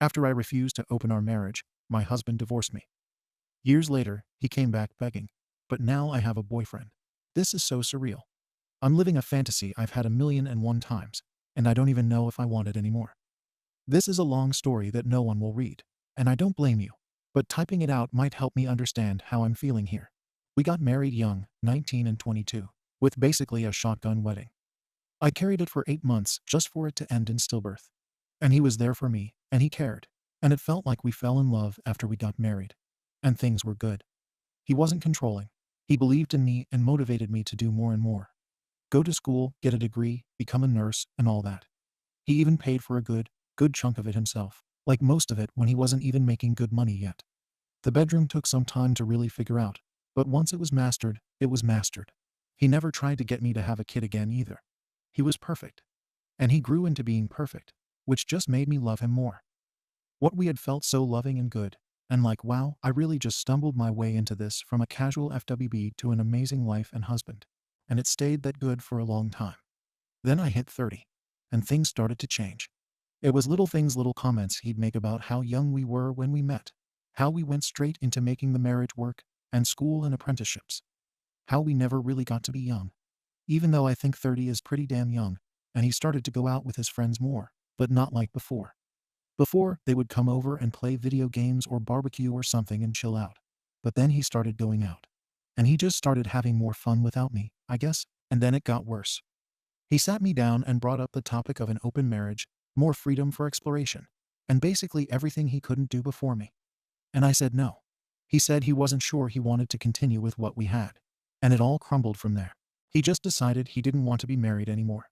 After I refused to open our marriage, my husband divorced me. Years later, he came back begging. But now I have a boyfriend. This is so surreal. I'm living a fantasy I've had 1,000,001 times, and I don't even know if I want it anymore. This is a long story that no one will read, and I don't blame you. But typing it out might help me understand how I'm feeling here. We got married young, 19 and 22, with basically a shotgun wedding. I carried it for 8 months just for it to end in stillbirth. And he was there for me, and he cared. And it felt like we fell in love after we got married. And things were good. He wasn't controlling. He believed in me and motivated me to do more and more. Go to school, get a degree, become a nurse, and all that. He even paid for a good chunk of it himself, like most of it when he wasn't even making good money yet. The bedroom took some time to really figure out, but once it was mastered, it was mastered. He never tried to get me to have a kid again either. He was perfect. And he grew into being perfect, which just made me love him more. What we had felt so loving and good, and like wow, I really just stumbled my way into this from a casual FWB to an amazing wife and husband. And it stayed that good for a long time. Then I hit 30, and things started to change. It was little things, little comments he'd make about how young we were when we met, how we went straight into making the marriage work, and school and apprenticeships. How we never really got to be young. Even though I think 30 is pretty damn young, and he started to go out with his friends more, but not like before. Before, they would come over and play video games or barbecue or something and chill out. But then he started going out. And he just started having more fun without me, I guess, and then it got worse. He sat me down and brought up the topic of an open marriage, more freedom for exploration, and basically everything he couldn't do before me. And I said no. He said he wasn't sure he wanted to continue with what we had. And it all crumbled from there. He just decided he didn't want to be married anymore.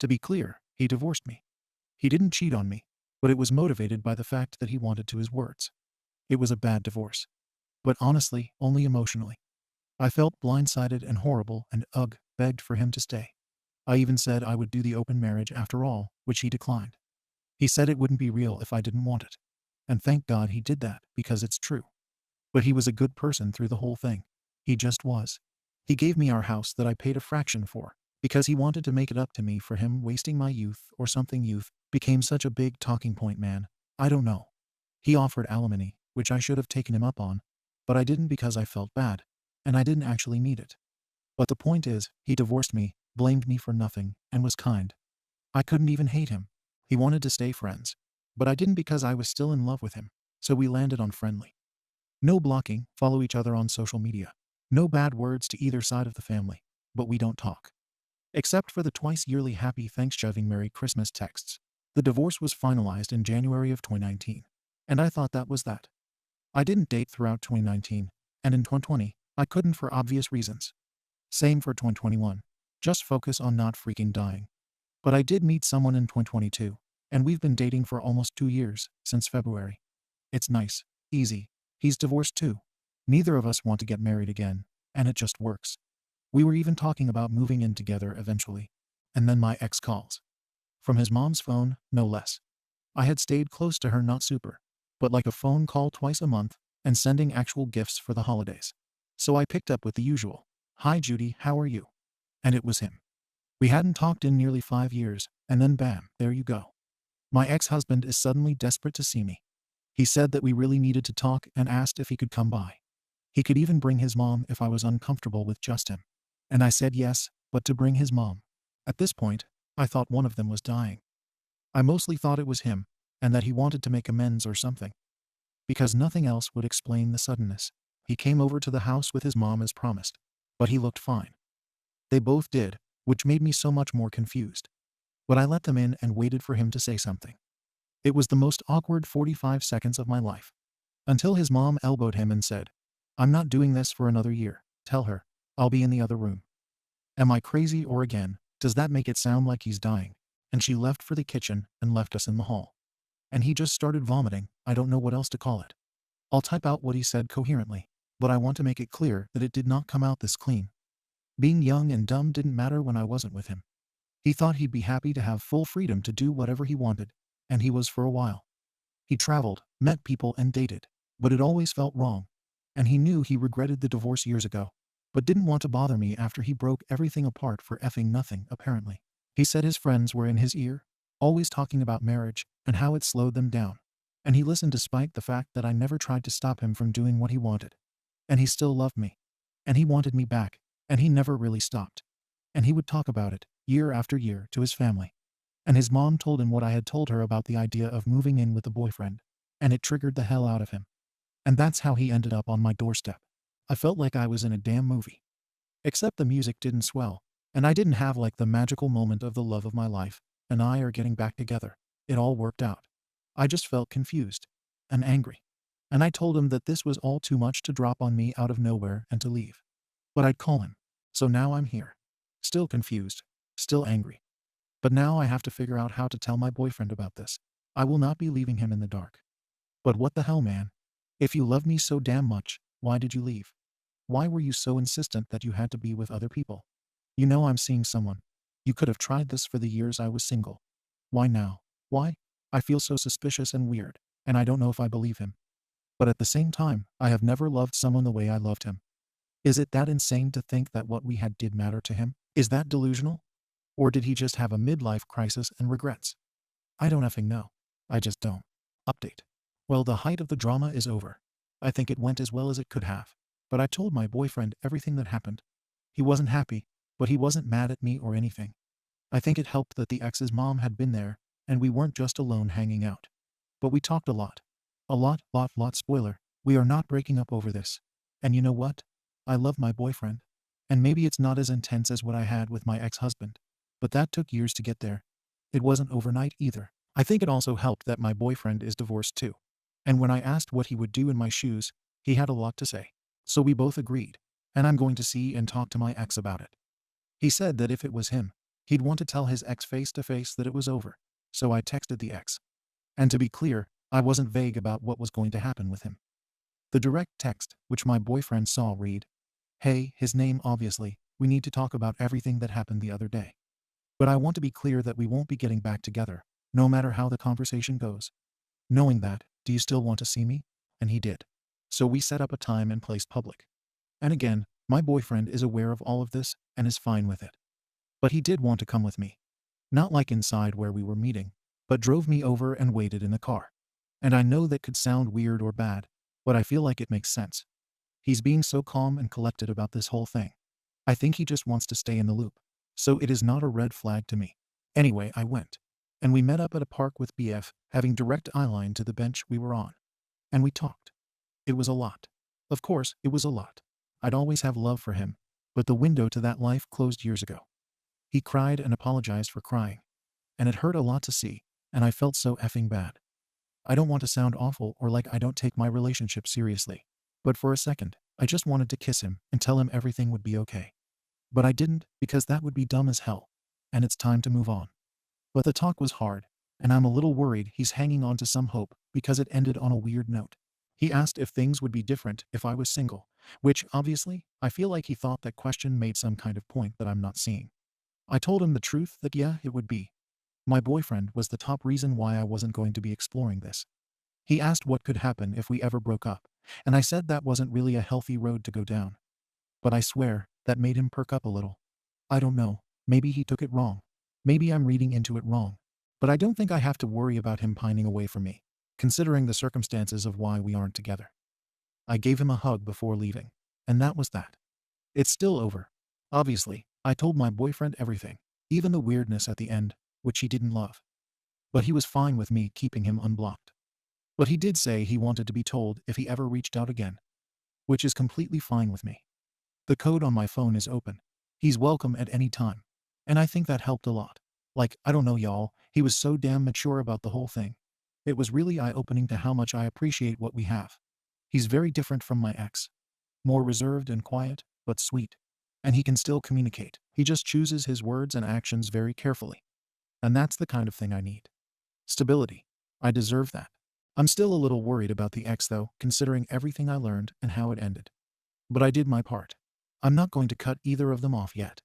To be clear, he divorced me. He didn't cheat on me, but it was motivated by the fact that he wanted to his words. It was a bad divorce. But honestly, only emotionally. I felt blindsided and horrible and begged for him to stay. I even said I would do the open marriage after all, which he declined. He said it wouldn't be real if I didn't want it. And thank God he did that, because it's true. But he was a good person through the whole thing. He just was. He gave me our house that I paid a fraction for, because he wanted to make it up to me for him wasting my youth or something. Youth became such a big talking point, man. I don't know. He offered alimony, which I should have taken him up on, but I didn't because I felt bad, and I didn't actually need it. But the point is, he divorced me, blamed me for nothing, and was kind. I couldn't even hate him. He wanted to stay friends. But I didn't because I was still in love with him, so we landed on friendly. No blocking, follow each other on social media. No bad words to either side of the family, but we don't talk. Except for the twice yearly Happy Thanksgiving Merry Christmas texts. The divorce was finalized in January of 2019. And I thought that was that. I didn't date throughout 2019, and in 2020, I couldn't for obvious reasons. Same for 2021. Just focus on not freaking dying. But I did meet someone in 2022, and we've been dating for almost 2 years, since February. It's nice, easy. He's divorced too. Neither of us want to get married again, and it just works. We were even talking about moving in together eventually. And then my ex calls. From his mom's phone, no less. I had stayed close to her, not super, but like a phone call twice a month, and sending actual gifts for the holidays. So I picked up with the usual, "Hi Judy, how are you?" And it was him. We hadn't talked in nearly 5 years, and then bam, there you go. My ex-husband is suddenly desperate to see me. He said that we really needed to talk and asked if he could come by. He could even bring his mom if I was uncomfortable with just him. And I said yes, but to bring his mom. At this point, I thought one of them was dying. I mostly thought it was him, and that he wanted to make amends or something. Because nothing else would explain the suddenness. He came over to the house with his mom as promised. But he looked fine. They both did, which made me so much more confused. But I let them in and waited for him to say something. It was the most awkward 45 seconds of my life. Until his mom elbowed him and said, "I'm not doing this for another year. Tell her. I'll be in the other room." Am I crazy, or again, does that make it sound like he's dying? And she left for the kitchen and left us in the hall. And he just started vomiting. I don't know what else to call it. I'll type out what he said coherently, but I want to make it clear that it did not come out this clean. Being young and dumb didn't matter when I wasn't with him. He thought he'd be happy to have full freedom to do whatever he wanted, and he was for a while. He traveled, met people, and dated, but it always felt wrong. And he knew he regretted the divorce years ago, but didn't want to bother me after he broke everything apart for effing nothing, apparently. He said his friends were in his ear, always talking about marriage and how it slowed them down. And he listened despite the fact that I never tried to stop him from doing what he wanted. And he still loved me. And he wanted me back. And he never really stopped. And he would talk about it, year after year, to his family. And his mom told him what I had told her about the idea of moving in with a boyfriend. And it triggered the hell out of him. And that's how he ended up on my doorstep. I felt like I was in a damn movie. Except the music didn't swell. And I didn't have like the magical moment of the love of my life, and I are getting back together. It all worked out. I just felt confused. And angry. And I told him that this was all too much to drop on me out of nowhere and to leave. But I'd call him. So now I'm here. Still confused. Still angry. But now I have to figure out how to tell my boyfriend about this. I will not be leaving him in the dark. But what the hell, man? If you love me so damn much, why did you leave? Why were you so insistent that you had to be with other people? You know I'm seeing someone. You could have tried this for the years I was single. Why now? Why? I feel so suspicious and weird, and I don't know if I believe him. But at the same time, I have never loved someone the way I loved him. Is it that insane to think that what we had did matter to him? Is that delusional? Or did he just have a midlife crisis and regrets? I don't effing know. I just don't. Update. Well, the height of the drama is over. I think it went as well as it could have. But I told my boyfriend everything that happened. He wasn't happy, but he wasn't mad at me or anything. I think it helped that the ex's mom had been there, and we weren't just alone hanging out. But we talked a lot. A lot, spoiler. We are not breaking up over this. And you know what? I love my boyfriend. And maybe it's not as intense as what I had with my ex-husband. But that took years to get there. It wasn't overnight either. I think it also helped that my boyfriend is divorced too. And when I asked what he would do in my shoes, he had a lot to say. So we both agreed. And I'm going to see and talk to my ex about it. He said that if it was him, he'd want to tell his ex face to face that it was over. So I texted the ex. And to be clear, I wasn't vague about what was going to happen with him. The direct text, which my boyfriend saw, read, "Hey," his name obviously, "we need to talk about everything that happened the other day. But I want to be clear that we won't be getting back together, no matter how the conversation goes. Knowing that, do you still want to see me?" And he did. So we set up a time and place public. And again, my boyfriend is aware of all of this and is fine with it. But he did want to come with me. Not like inside where we were meeting, but drove me over and waited in the car. And I know that could sound weird or bad, but I feel like it makes sense. He's being so calm and collected about this whole thing. I think he just wants to stay in the loop. So it is not a red flag to me. Anyway, I went. And we met up at a park with BF, having direct eye line to the bench we were on. And we talked. It was a lot. Of course, it was a lot. I'd always have love for him, but the window to that life closed years ago. He cried and apologized for crying. And it hurt a lot to see, and I felt so effing bad. I don't want to sound awful or like I don't take my relationship seriously. But for a second, I just wanted to kiss him and tell him everything would be okay. But I didn't, because that would be dumb as hell. And it's time to move on. But the talk was hard, and I'm a little worried he's hanging on to some hope because it ended on a weird note. He asked if things would be different if I was single, which, obviously, I feel like he thought that question made some kind of point that I'm not seeing. I told him the truth that yeah, it would be. My boyfriend was the top reason why I wasn't going to be exploring this. He asked what could happen if we ever broke up, and I said that wasn't really a healthy road to go down. But I swear, that made him perk up a little. I don't know, maybe he took it wrong. Maybe I'm reading into it wrong. But I don't think I have to worry about him pining away from me, considering the circumstances of why we aren't together. I gave him a hug before leaving, and that was that. It's still over. Obviously, I told my boyfriend everything, even the weirdness at the end, which he didn't love. But he was fine with me keeping him unblocked. But he did say he wanted to be told if he ever reached out again, which is completely fine with me. The code on my phone is open. He's welcome at any time. And I think that helped a lot. Like, I don't know y'all, he was so damn mature about the whole thing. It was really eye-opening to how much I appreciate what we have. He's very different from my ex. More reserved and quiet, but sweet. And he can still communicate. He just chooses his words and actions very carefully. And that's the kind of thing I need. Stability. I deserve that. I'm still a little worried about the ex though, considering everything I learned and how it ended. But I did my part. I'm not going to cut either of them off yet.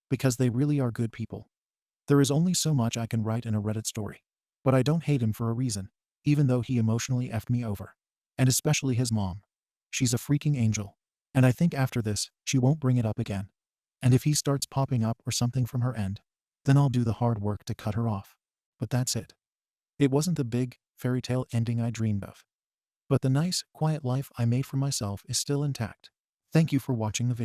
Because they really are good people. There is only so much I can write in a Reddit story. But I don't hate him for a reason, even though he emotionally effed me over. And especially his mom. She's a freaking angel. And I think after this, she won't bring it up again. And if he starts popping up or something from her end, then I'll do the hard work to cut her off. But that's it. It wasn't a big, fairy tale ending I dreamed of. But the nice, quiet life I made for myself is still intact. Thank you for watching the video.